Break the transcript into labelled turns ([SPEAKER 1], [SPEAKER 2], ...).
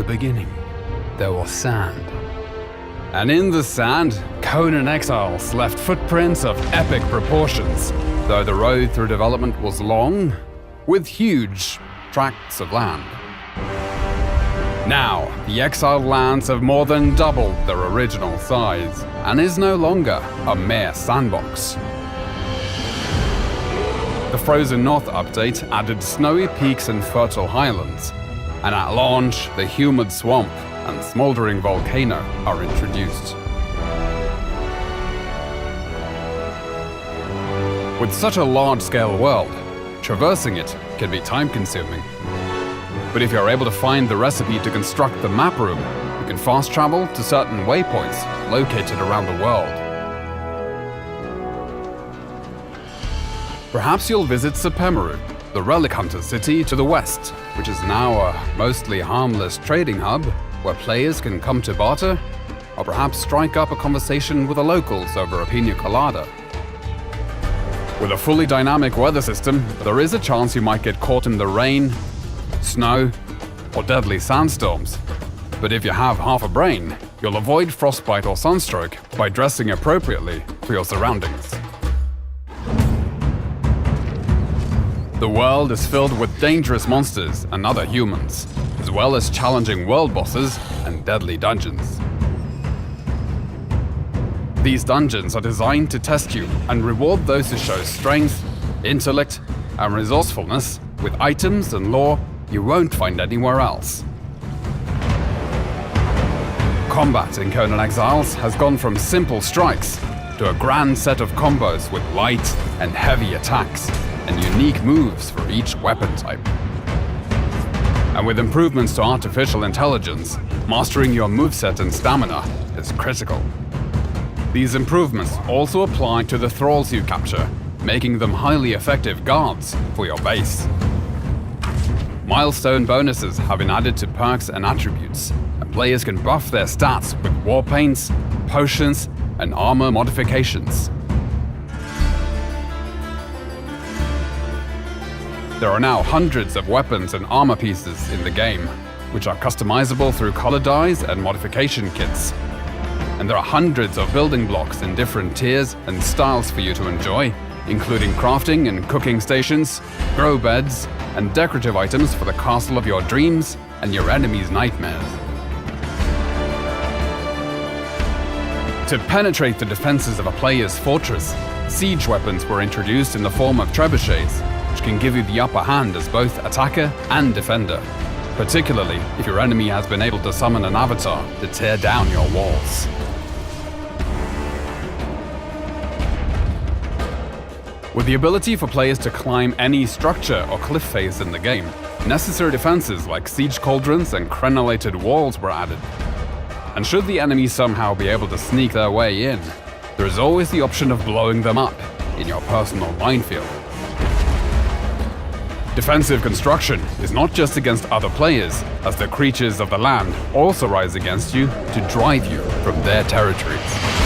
[SPEAKER 1] beginning, there was sand. And in the sand, Conan Exiles left footprints of epic proportions, though the road through development was long, with huge tracts of land. Now, the exiled lands have more than doubled their original size, and is no longer a mere sandbox. The Frozen North update added snowy peaks and fertile highlands, and at launch, the humid swamp and smoldering volcano are introduced. With such a large-scale world, traversing it can be time-consuming. But if you're able to find the recipe to construct the map room, you can fast travel to certain waypoints located around the world. Perhaps you'll visit Sepemeru, the relic hunter city to the west, which is now a mostly harmless trading hub where players can come to barter, or perhaps strike up a conversation with the locals over a pina colada. With a fully dynamic weather system, there is a chance you might get caught in the rain, snow, or deadly sandstorms. But if you have half a brain, you'll avoid frostbite or sunstroke by dressing appropriately for your surroundings. The world is filled with dangerous monsters and other humans, as well as challenging world bosses and deadly dungeons. These dungeons are designed to test you and reward those who show strength, intellect, and resourcefulness with items and lore you won't find anywhere else. Combat in Conan Exiles has gone from simple strikes to a grand set of combos with light and heavy attacks and unique moves for each weapon type. And with improvements to artificial intelligence, mastering your moveset and stamina is critical. These improvements also apply to the thralls you capture, making them highly effective guards for your base. Milestone bonuses have been added to perks and attributes, and players can buff their stats with war paints, potions, and armor modifications. There are now hundreds of weapons and armor pieces in the game, which are customizable through color dyes and modification kits. And there are hundreds of building blocks in different tiers and styles for you to enjoy, including crafting and cooking stations, grow beds, and decorative items for the castle of your dreams and your enemy's nightmares. To penetrate the defenses of a player's fortress, siege weapons were introduced in the form of trebuchets, which can give you the upper hand as both attacker and defender, particularly if your enemy has been able to summon an avatar to tear down your walls. With the ability for players to climb any structure or cliff face in the game, necessary defenses like siege cauldrons and crenellated walls were added. And should the enemy somehow be able to sneak their way in, there is always the option of blowing them up in your personal minefield. Defensive construction is not just against other players, as the creatures of the land also rise against you to drive you from their territories.